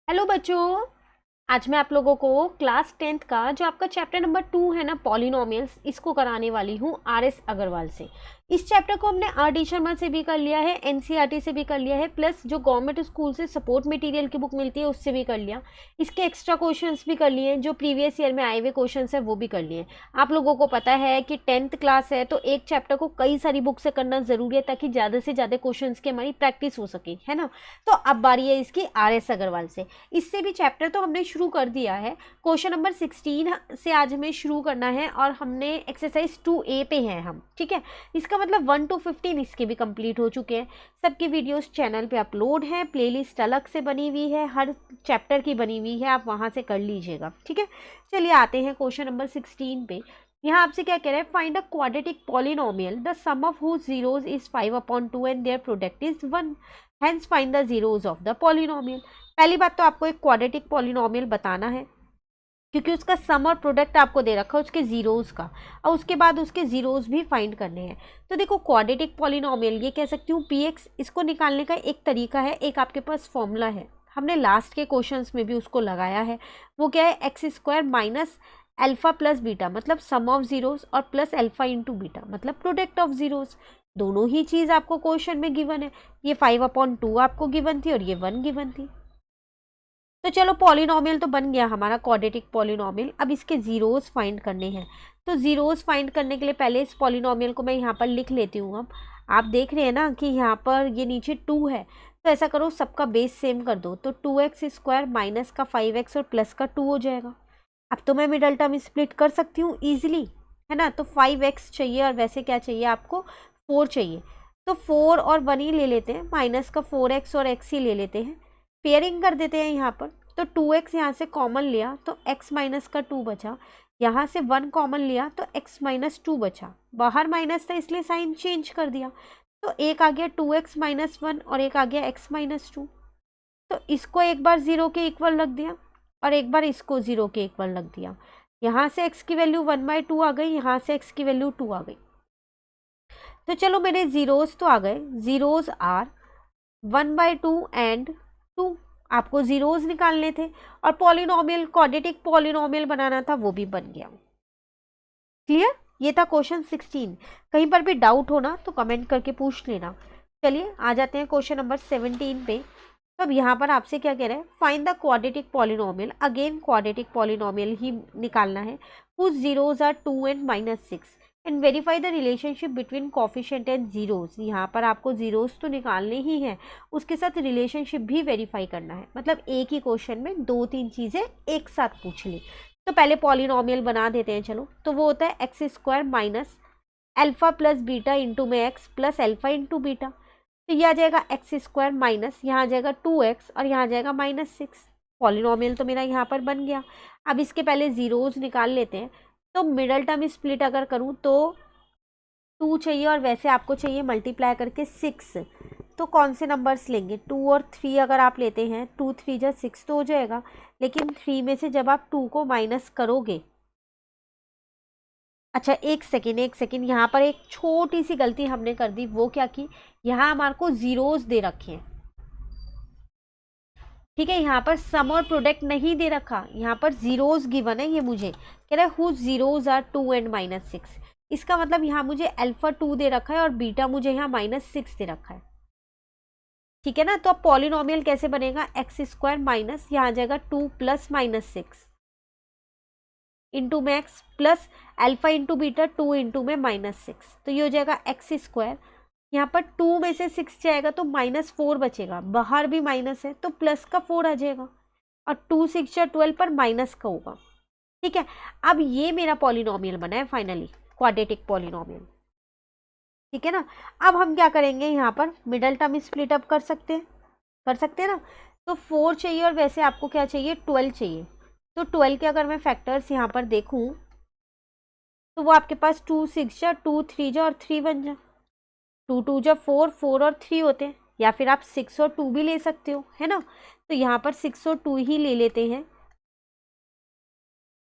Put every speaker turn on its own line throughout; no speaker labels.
Hello बच्चों। आज मैं आप लोगों को क्लास 10th का जो आपका चैप्टर नंबर 2 है ना पॉलिनोमियल्स, इसको कराने वाली हूँ आर.एस. अग्रवाल से। इस चैप्टर को हमने आर डी शर्मा से भी कर लिया है, एनसीईआरटी से भी कर लिया है, प्लस जो गवर्नमेंट स्कूल से सपोर्ट मटेरियल की बुक मिलती है उससे भी कर लिया। इसके एक्स्ट्रा क्वेश्चंस भी कर लिए, जो प्रीवियस ईयर में आए हुए क्वेश्चंस है वो भी कर लिए। आप लोगों को पता है कि 10th क्लास है तो एक चैप्टर को कई सारी बुक से करना जरूरी है ताकि ज़्यादा से ज़्यादा क्वेश्चन की हमारी प्रैक्टिस हो सके, है ना। तो अब बारी है इसकी आर.एस. अग्रवाल से। इससे भी चैप्टर तो हमने शुरू कर दिया है। क्वेश्चन नंबर 16 से आज हमें शुरू करना है और हमने एक्सरसाइज 2A पे हैं हम, ठीक है। इसका मतलब 1 to 15 इसके भी कंप्लीट हो चुके हैं। सबकी वीडियोस चैनल पे अपलोड है, प्लेलिस्ट अलग से बनी हुई है, हर चैप्टर की बनी हुई है, आप वहां से कर लीजिएगा, ठीक है। चलिए आते हैं क्वेश्चन नंबर 16 पे। यहाँ आपसे क्या कह रहा है, find a quadratic polynomial the sum of whose zeros is 5/2 and their product is 1, hence find the zeros of the polynomial. पहली बात तो आपको एक क्वाड्रेटिक पॉलिनोमियल बताना है क्योंकि उसका सम और प्रोडक्ट आपको दे रखा है उसके जीरोज का, और उसके बाद उसके जीरोज भी फाइंड करने हैं। तो देखो क्वाड्रेटिक पॉलिनोमियल ये कह सकती हूँ px, इसको निकालने का एक तरीका है, एक आपके पास फॉर्मूला है, हमने लास्ट के क्वेश्चंस में भी उसको लगाया है। वो क्या है, x² minus alpha plus beta मतलब सम ऑफ जीरोज, और प्लस अल्फा इंटू बीटा मतलब प्रोडक्ट ऑफ जीरोज। दोनों ही चीज आपको क्वेश्चन में गिवन है। ये 5/2 आपको गिवन थी और ये 1 गिवन थी। तो चलो पॉलिनोमियल तो बन गया हमारा क्वाड्रेटिक पॉलिनोमियल। अब इसके जीरोस फाइंड करने हैं। तो जीरोस फाइंड करने के लिए पहले इस पॉलिनोमियल को मैं यहाँ पर लिख लेती हूँ। अब आप देख रहे हैं ना कि यहाँ पर ये नीचे 2 है, तो ऐसा करो सबका बेस सेम कर दो, तो 2x² माइनस का 5x और प्लस का 2 हो जाएगा। अब तो मैं मिडल टर्म स्प्लिट कर सकती हूँ ईजिली, है ना। तो 5x चाहिए और वैसे क्या चाहिए आपको, 4 चाहिए। तो 4 और 1 ही ले लेते हैं, माइनस का 4x और x ही ले लेते हैं, पेयरिंग कर देते हैं यहाँ पर। तो 2x यहाँ से कॉमन लिया तो x माइनस का 2 बचा, यहाँ से 1 कॉमन लिया तो x माइनस 2 बचा, बाहर माइनस था इसलिए साइन चेंज कर दिया। तो एक आ गया 2x माइनस 1 और एक आ गया x माइनस 2। तो इसको एक बार 0 के इक्वल रख दिया और एक बार इसको 0 के इक्वल रख दिया। यहाँ से x की वैल्यू 1/2 आ गई, यहाँ से x की वैल्यू 2 आ गई। तो चलो मेरे जीरोस तो आ गए, जीरोस आर 1/2 एंड 2। आपको जीरोस निकालने थे और पॉलिनोमियल क्वाड्रेटिक पॉलिनोमियल बनाना था, वो भी बन गया। क्लियर, ये था क्वेश्चन 16। कहीं पर भी डाउट हो ना तो कमेंट करके पूछ लेना। चलिए आ जाते हैं क्वेश्चन नंबर 17 पे। तो अब यहाँ पर आपसे क्या कह रहा है, find the quadratic polynomial. Again quadratic polynomial ही निकालना है। Whose zeros are 2 and -6 and verify the relationship between coefficient and zeros. यहाँ पर आपको जीरोज तो निकालने ही है, उसके साथ रिलेशनशिप भी वेरीफाई करना है। मतलब एक ही क्वेश्चन में 2-3 चीज़ें एक साथ पूछ ली। तो पहले पॉलिनोमियल बना देते हैं चलो। तो वो होता है x² minus alpha plus beta into में x plus alpha into beta. तो यह आ जाएगा x² माइनस, यहाँ आ जाएगा 2x और यहाँ आ जाएगा -6। पॉलिनोमियल तो मेरा यहाँ पर बन गया। अब इसके पहले जीरोज निकाल लेते हैं। तो मिडल टर्म स्प्लिट अगर करूँ तो 2 चाहिए और वैसे आपको चाहिए मल्टीप्लाई करके 6। तो कौन से नंबर्स लेंगे, 2 और 3 अगर आप लेते हैं, 2 3 जा 6 तो हो जाएगा। लेकिन 3 में से जब आप 2 को माइनस करोगे, अच्छा एक सेकेंड, यहाँ पर एक छोटी सी गलती हमने कर दी। वो क्या की, यहाँ हमारे को जीरोस दे रखे हैं, ठीक है। यहाँ पर सम और प्रोडक्ट नहीं दे रखा, यहाँ पर जीरोस गिवन है। ये मुझे कह रहा है हुज जीरोस आर 2 एंड -6। इसका मतलब यहाँ मुझे अल्फा 2 दे रखा है और बीटा मुझे यहाँ -6 दे रखा है, ठीक है ना। तो अब पॉलिनोमियल कैसे बनेगा, x² माइनस, यहाँ आ जाएगा 2 प्लस -6 इंटू में x plus alpha into beta 2 into में -6। तो ये हो जाएगा x²। यहाँ पर 2 में से 6 जाएगा तो -4 बचेगा, बाहर भी माइनस है तो प्लस का 4 आ जाएगा, और 2 6 या 12 पर माइनस का होगा, ठीक है। अब ये मेरा पॉलिनोमियल बना है फाइनली, क्वाड्रेटिक पॉलिनोमियल, ठीक है ना। अब हम क्या करेंगे, यहाँ पर मिडल टर्म स्प्लिट अप कर सकते हैं ना। तो 4 चाहिए और वैसे आपको क्या चाहिए, 12 चाहिए। तो 12 के अगर मैं फैक्टर्स यहाँ पर देखूँ तो वो आपके पास 2 6 जा, 2 3 जा और 3 1 जा, 2 2 जा 4, 4 और 3 होते हैं, या फिर आप 6 और 2 भी ले सकते हो, है ना। तो यहाँ पर 6 और 2 ही ले लेते हैं,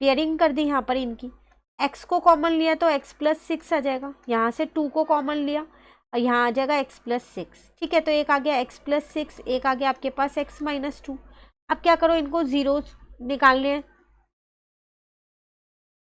पेयरिंग कर दी यहाँ पर इनकी। x को कॉमन लिया तो x प्लस 6 आ जाएगा, यहाँ से 2 को कॉमन लिया और यहाँ आ जाएगा x प्लस 6, ठीक है। तो एक आ गया x प्लस 6, एक आ गया आपके पास x माइनस 2। अब क्या करो, इनको जीरोस निकालने हैं,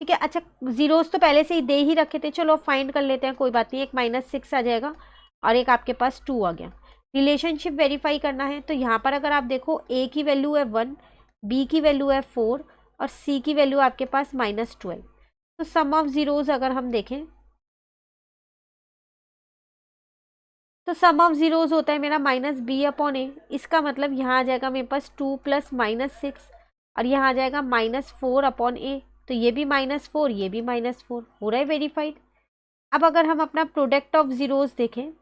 ठीक है। अच्छा, जीरोस तो पहले से ही दे ही रखे थे, चलो फाइंड कर लेते हैं, कोई बात नहीं। एक -6 आ जाएगा और एक आपके पास 2 आ गया। रिलेशनशिप वेरीफाई करना है, तो यहाँ पर अगर आप देखो ए की वैल्यू है 1, बी की वैल्यू है 4 और सी की वैल्यू आपके पास -12। तो सम ऑफ जीरोस अगर हम देखें तो सम ऑफ जीरोस होता है मेरा -b/a। इसका मतलब यहाँ आ जाएगा मेरे पास 2 + -6 और यहाँ आ जाएगा -4/a। तो ये भी -4, ये भी -4, हो रहा है वेरीफाइड। अब अगर हम अपना प्रोडक्ट ऑफ जीरोस देखें,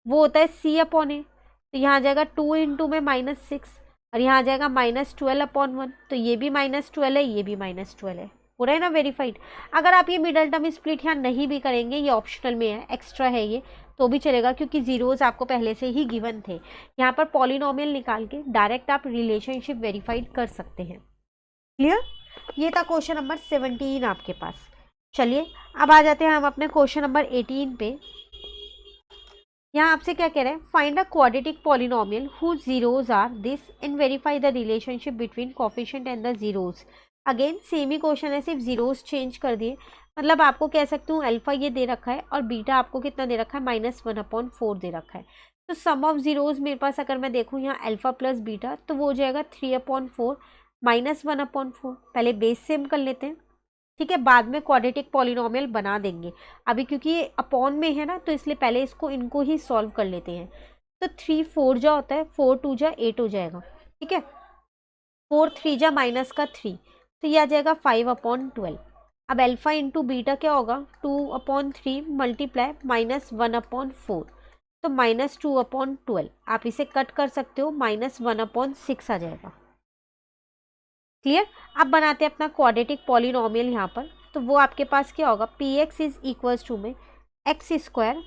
वो होता है c/a। तो यहाँ आ जाएगा 2 इंटू में -6 और यहाँ आ जाएगा -12/1। तो ये भी -12 है, ये भी -12 है, हो रहा है ना वेरीफाइड। अगर आप ये मिडल टर्म स्प्लिट यहाँ नहीं भी करेंगे, ये ऑप्शनल में है, एक्स्ट्रा है ये, तो भी चलेगा क्योंकि जीरोस आपको पहले से ही गिवन थे। यहाँ पर पॉलिनोमियल निकाल के डायरेक्ट आप रिलेशनशिप वेरीफाइड कर सकते हैं। क्लियर? ये था क्वेश्चन नंबर 17 आपके पास। चलिए अब आ जाते हैं हम अपने क्वेश्चन नंबर 18 पे। यहाँ आपसे क्या कह रहा है, find a quadratic polynomial whose zeros are this and verify the relationship between coefficient and the zeros. Again same ही क्वेश्चन है, सिर्फ जीरोस चेंज कर दिए। मतलब आपको कह सकती हूँ अल्फा ये दे रखा है और बीटा आपको कितना दे रखा है, -1/4 दे रखा है। तो सम ऑफ जीरोस मेरे पास अगर मैं देखूँ यहाँ अल्फा प्लस बीटा, तो वो हो जाएगा 3/4 -1/4। पहले बेस सेम कर लेते हैं, ठीक है, बाद में क्वाड्रेटिक पॉलिनोमियल बना देंगे। अभी क्योंकि ये अपॉन में है ना, तो इसलिए पहले इनको ही सॉल्व कर लेते हैं। तो 3 4 जा होता है, 4 2 जा 8 हो जाएगा, ठीक है। 4 3 जा -3, तो ये आ जाएगा 5/12। अब अल्फा इंटू बीटा क्या होगा, 2/3 मल्टीप्लाई -1/4, तो -2/12। आप इसे कट कर सकते हो, -1/6 आ जाएगा। क्लियर? अब बनाते हैं अपना क्वाड्रेटिक पॉलिनोमियल यहाँ पर। तो वो आपके पास क्या होगा, px इज इक्वल्स टू में x²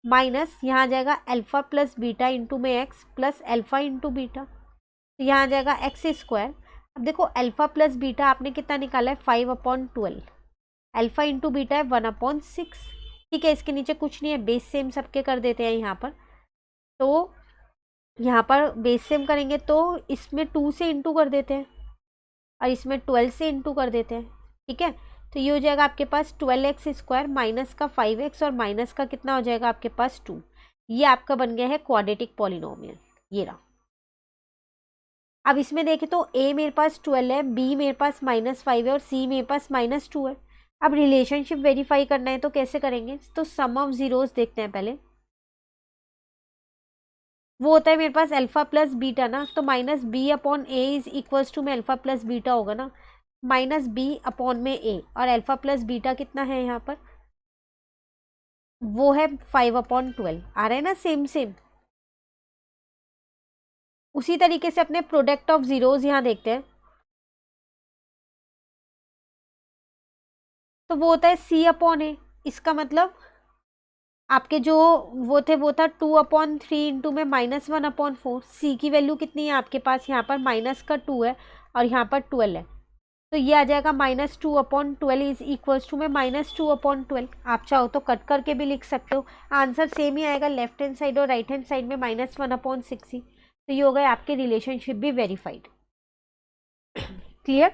माइनस यहाँ आ जाएगा अल्फा प्लस बीटा इंटू में x plus alpha into beta. तो यहाँ आ जाएगा x²। अब देखो अल्फा प्लस बीटा आपने कितना निकाला है, 5/12। अल्फा इंटू बीटा है 1/6, ठीक है। इसके नीचे कुछ नहीं है, बेस सेम सबके कर देते हैं यहाँ पर। तो यहाँ पर बेस सेम करेंगे तो इसमें 2 से इंटू कर देते हैं और इसमें 12 से इंटू कर देते हैं, ठीक है। तो ये हो जाएगा आपके पास 12x² माइनस का 5x और माइनस का कितना हो जाएगा आपके पास 2। ये आपका बन गया है क्वाड्रेटिक पॉलिनोमियल, ये रहा। अब इसमें देखें तो a मेरे पास 12 है, b मेरे पास -5 है और c मेरे पास -2 है। अब रिलेशनशिप वेरीफाई करना है तो कैसे करेंगे, तो सम ऑफ जीरोस देखते हैं पहले। वो होता है मेरे पास अल्फा प्लस बीटा ना, तो -b/a इज इक्वल्स टू में अल्फा प्लस बीटा होगा ना, -b/a और अल्फा प्लस बीटा कितना है यहाँ पर, वो है 5/12। आ रहा है ना सेम सेम। उसी तरीके से अपने प्रोडक्ट ऑफ जीरोस यहाँ देखते हैं, तो वो होता है c/a। इसका मतलब आपके जो वो था 2/3 इंटू में -1/4। सी की वैल्यू कितनी है आपके पास, यहाँ पर -2 है और यहाँ पर 12 है, तो ये आ जाएगा -2/12 इज इक्वल्स टू में -2/12। आप चाहो तो कट करके भी लिख सकते हो, आंसर सेम ही आएगा, लेफ्ट हैंड साइड और राइट हैंड साइड में -1/6 ही। तो ये हो गए आपके रिलेशनशिप भी वेरीफाइड। क्लियर?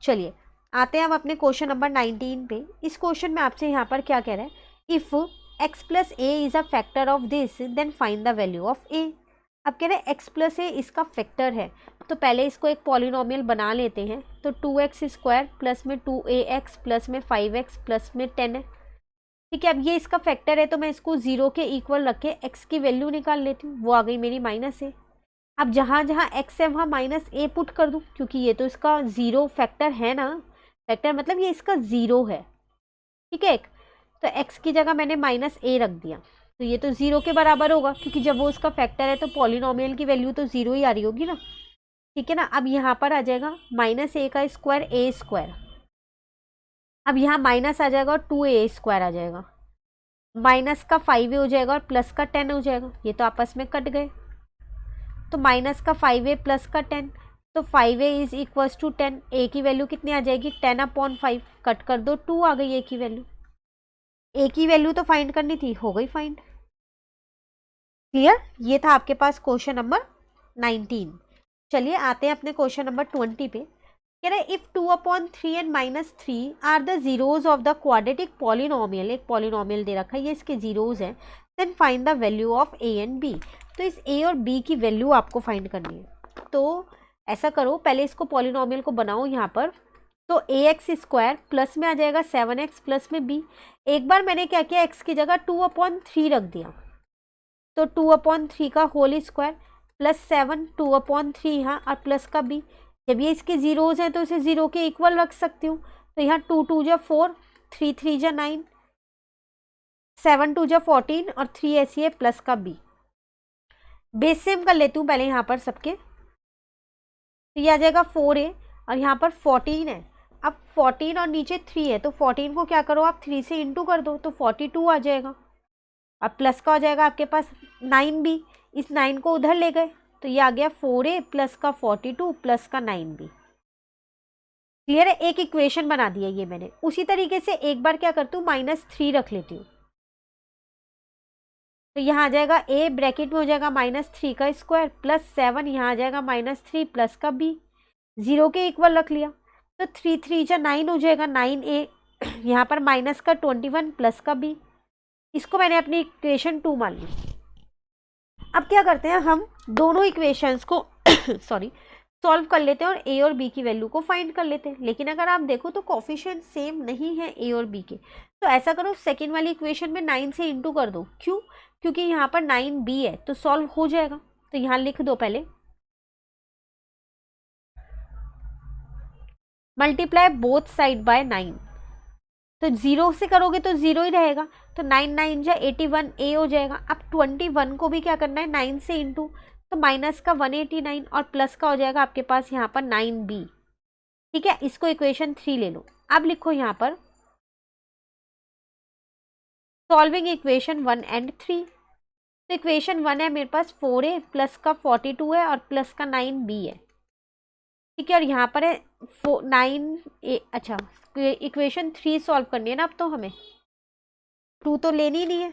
चलिए आते हैं हम अपने क्वेश्चन नंबर 19 पे। इस क्वेश्चन में आपसे यहाँ पर क्या कह रहा है, if x + a is a factor of this then find the value of a। अब कह रहे हैं x + a इसका फैक्टर है, तो पहले इसको एक पॉलिनोमियल बना लेते हैं। तो 2x² प्लस में 2ax प्लस में 5x प्लस में 10 है, ठीक है। अब ये इसका फैक्टर है तो मैं इसको 0 के इक्वल रख के x की वैल्यू निकाल लेती हूँ, वो आ गई मेरी -a। अब जहाँ जहाँ x है वहाँ -a पुट कर दूँ, क्योंकि ये तो इसका 0 फैक्टर है ना, फैक्टर मतलब ये इसका 0 है, ठीक है। तो x की जगह मैंने -a रख दिया, तो ये तो 0 के बराबर होगा, क्योंकि जब वो उसका फैक्टर है तो पॉलिनोमियल की वैल्यू तो 0 ही आ रही होगी ना, ठीक है ना। अब यहाँ पर आ जाएगा -a का स्क्वायर a²। अब यहाँ माइनस आ जाएगा और 2a² आ जाएगा, माइनस का 5a हो जाएगा और प्लस का 10 हो जाएगा, ये तो आपस में कट गए। तो माइनस का 5a प्लस का 10, तो 5a is equals to 10। a की वैल्यू कितनी आ जाएगी, 10/5। कट कर दो, 2 आ गई a की वैल्यू। a की वैल्यू तो फाइंड करनी थी, हो गई फाइंड। क्लियर? ये था आपके पास क्वेश्चन नंबर 19। चलिए आते हैं अपने क्वेश्चन नंबर 20 पे। कह रहे if 2/3 and -3 are the zeros of the quadratic polynomial, एक पॉलिनोमियल दे रखा है, ये इसके जीरोज हैं, then find the value of a and b. तो इस ए और बी की वैल्यू आपको फाइंड करनी है। तो ऐसा करो, पहले इसको पॉलिनोमियल को बनाओ यहाँ पर। तो ax² प्लस में आ जाएगा 7x प्लस में b। एक बार मैंने क्या किया, x की जगह 2/3 रख दिया, तो 2/3 का होल स्क्वायर प्लस 7 2/3 यहाँ और प्लस का b। जब ये इसके जीरोज हैं तो इसे जीरो के इक्वल रख सकती हूँ। तो यहाँ 2 2 जा 4, 3 3 जा 9, 7 2 जा 14 और 3 ऐसी है प्लस का b। बेस सेम कर लेती हूँ पहले यहाँ पर सबके। तो ये आ जाएगा 4a और यहाँ पर 14 है। अब 14 और नीचे 3 है, तो 14 को क्या करो आप 3 से इंटू कर दो, तो 42 आ जाएगा। अब प्लस का हो जाएगा आपके पास 9b, इस 9 को उधर ले गए, तो ये आ गया 4a प्लस का 42 प्लस का 9b। क्लियर है, एक इक्वेशन बना दिया ये मैंने। उसी तरीके से एक बार क्या करती हूँ, -3 रख लेती हूँ। तो यहाँ आ जाएगा a, ब्रैकेट में हो जाएगा -3 का स्क्वायर प्लस 7, यहाँ आ जाएगा -3 प्लस का b, जीरो के इक्वल रख लिया। तो 3 3 जा 9 हो जाएगा 9a, यहाँ पर माइनस का 21 प्लस का b। इसको मैंने अपनी इक्वेशन 2 मान ली। अब क्या करते हैं, हम दोनों इक्वेशंस को सॉरी सॉल्व कर लेते हैं और a और b की वैल्यू को फाइंड कर लेते हैं। लेकिन अगर आप देखो तो कोफिशिएंट सेम नहीं है a और b के, तो ऐसा करो सेकेंड वाली इक्वेशन में 9 से इंटू कर दो। क्यों? क्योंकि यहाँ पर 9b है तो सॉल्व हो जाएगा। तो यहाँ लिख दो पहले, मल्टीप्लाई बोथ साइड बाय 9। तो 0 से करोगे तो 0 ही रहेगा, तो 9 9 जा 81a हो जाएगा। अब 21 को भी क्या करना है 9 से इंटू, तो माइनस का 189 और प्लस का हो जाएगा आपके पास यहाँ पर 9b। ठीक है, इसको इक्वेशन 3 ले लो। अब लिखो यहाँ पर सॉल्विंग इक्वेशन 1 एंड 3। तो इक्वेशन 1 है मेरे पास 4a प्लस का 42 है और प्लस का 9b है। ठीक है, और यहाँ पर है 9a। अच्छा, इक्वेशन 3 सॉल्व करनी है ना अब तो हमें, 2 तो लेनी नहीं है।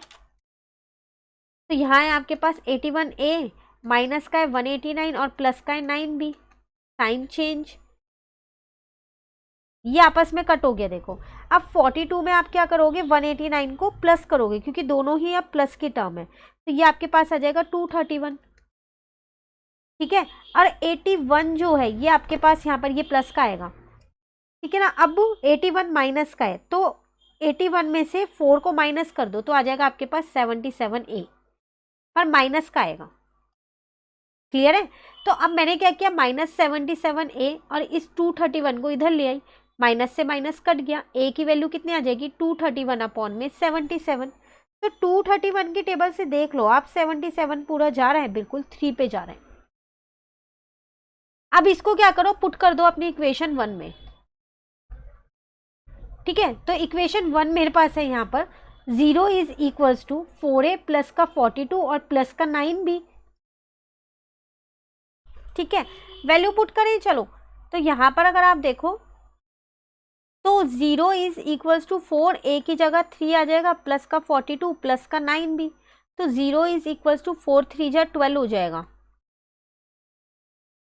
तो यहाँ है आपके पास 81a, माइनस का है 189 और प्लस का है 9b। साइन चेंज, ये आपस में कट हो गया। देखो अब 42 में आप क्या करोगे, 189 को प्लस करोगे क्योंकि दोनों ही अब प्लस की टर्म है, तो ये आपके पास आ जाएगा 231। ठीक है, और 81 जो है ये आपके पास यहाँ पर ये प्लस का आएगा। ठीक है ना, अब 81 माइनस का है, तो 81 में से 4 को माइनस कर दो तो आ जाएगा आपके पास 77a, पर माइनस का आएगा। क्लियर है, तो अब मैंने क्या किया, -77a और इस 231 को इधर ले आई, माइनस से माइनस कट गया, a की वैल्यू कितनी आ जाएगी 231 अपॉन में 77। तो 231 की टेबल से देख लो आप 77 पूरा जा रहा है, बिल्कुल 3 पे जा रहा है। अब इसको क्या करो, पुट कर दो अपनी इक्वेशन 1 में। ठीक है, तो इक्वेशन 1 मेरे पास है यहाँ पर 0 is equals to 4a plus का 42 और प्लस का 9b। ठीक है, वैल्यू पुट करें। चलो, तो यहाँ पर अगर आप देखो तो 0 इज इक्वल्स टू 4, a की जगह 3 आ जाएगा प्लस का 42 प्लस का 9b। तो 0 इज इक्वल्स टू 4 3 जा 12 हो जाएगा।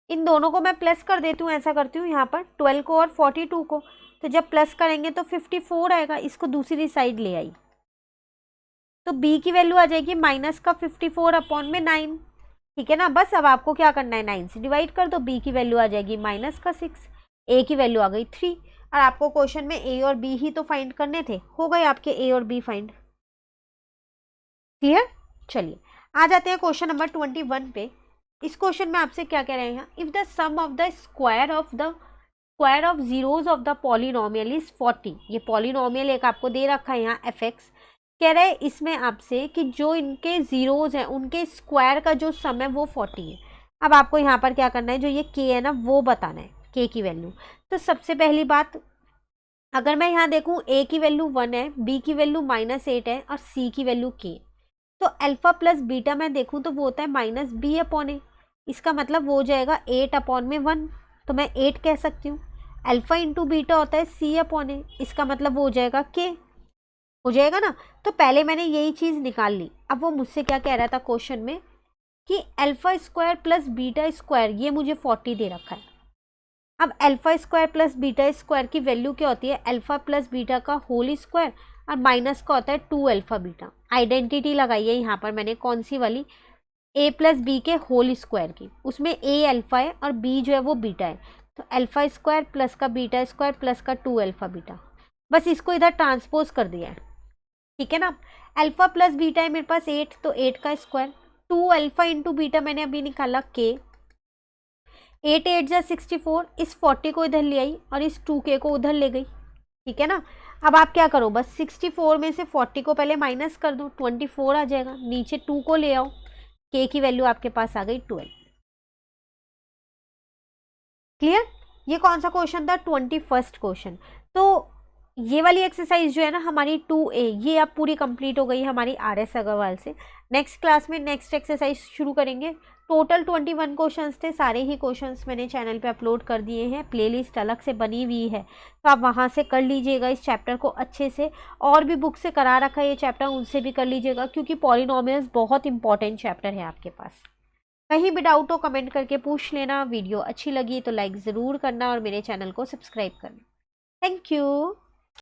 इन दोनों को मैं प्लस कर देती हूँ, ऐसा करती हूँ यहाँ पर 12 को और 42 को, तो जब प्लस करेंगे तो 54 आएगा। इसको दूसरी साइड ले आई, तो b की वैल्यू आ जाएगी माइनस का 54 अपॉन में 9। ठीक है ना, बस अब आपको क्या करना है, 9 से डिवाइड कर दो, b की वैल्यू आ जाएगी माइनस का 6, a की वैल्यू आ गई 3। और आपको क्वेश्चन में a और b ही तो फाइंड करने थे, हो गए आपके a और b फाइंड। क्लियर, चलिए आ जाते हैं क्वेश्चन नंबर 21 पे। इस क्वेश्चन में आपसे क्या कह रहे हैं, if the sum of the square of zeros of the polynomial is 40। ये पॉलिनोमियल एक आपको दे रखा है यहाँ fx। कह रहे हैं इसमें आपसे कि जो इनके जीरोज हैं उनके स्क्वायर का जो सम है वो 40 है। अब आपको यहाँ पर क्या करना है, जो ये k है ना वो बताना है, k की वैल्यू। तो सबसे पहली बात, अगर मैं यहाँ देखूँ a की वैल्यू 1 है, b की वैल्यू -8 है और c की वैल्यू k, तो अल्फा प्लस बीटा मैं देखूँ तो वो होता है -b अपॉन a। इसका मतलब वो हो जाएगा 8 अपॉन में 1, तो मैं 8 कह सकती हूँ। अल्फा इंटू बीटा होता है c अपॉन a, इसका मतलब वो हो जाएगा k, हो जाएगा ना। तो पहले मैंने यही चीज़ निकाल ली। अब वो मुझसे क्या कह रहा था क्वेश्चन में कि alpha square plus beta square ये मुझे 40 दे रखा है। अब alpha square plus beta square की वैल्यू क्या होती है, अल्फा प्लस बीटा का होल स्क्वायर और माइनस का होता है 2 अल्फा बीटा। आइडेंटिटी लगाई है यहाँ पर मैंने, कौन सी वाली, a प्लस बी के होल स्क्वायर की। उसमें a अल्फा है और b जो है वो बीटा है, तो अल्फा स्क्वायर प्लस का बीटा स्क्वायर प्लस का 2 अल्फा बीटा। बस इसको इधर ट्रांसपोज कर दिया है, ठीक है ना। अल्फा प्लस बीटा है मेरे पास 8, तो 8 का स्क्वायर, 2 अल्फा इंटू बीटा मैंने अभी निकाला k, 8 8 जा 64, इस 40 को इधर ले आई और इस 2k को उधर ले गई, ठीक है ना। अब आप क्या करो, बस 64 में से 40 को पहले माइनस कर दो, 24 आ जाएगा, नीचे 2 को ले आओ, k की वैल्यू आपके पास आ गई 12। क्लियर। ये कौन सा क्वेश्चन था, 21st क्वेश्चन। तो ये वाली एक्सरसाइज जो है ना हमारी 2A, ये अब पूरी कंप्लीट हो गई हमारी RS अग्रवाल से। नेक्स्ट क्लास में नेक्स्ट एक्सरसाइज शुरू करेंगे। टोटल 21 क्वेश्चंस थे, सारे ही क्वेश्चंस मैंने चैनल पे अपलोड कर दिए हैं, प्लेलिस्ट अलग से बनी हुई है, तो आप वहाँ से कर लीजिएगा इस चैप्टर को अच्छे से। और भी बुक से करा रखा है ये चैप्टर, उनसे भी कर लीजिएगा, क्योंकि पॉलिनोमियल्स बहुत इंपॉर्टेंट चैप्टर है आपके पास। कहीं भी डाउट हो कमेंट करके पूछ लेना। वीडियो अच्छी लगी तो लाइक ज़रूर करना और मेरे चैनल को सब्सक्राइब करना। Thank you.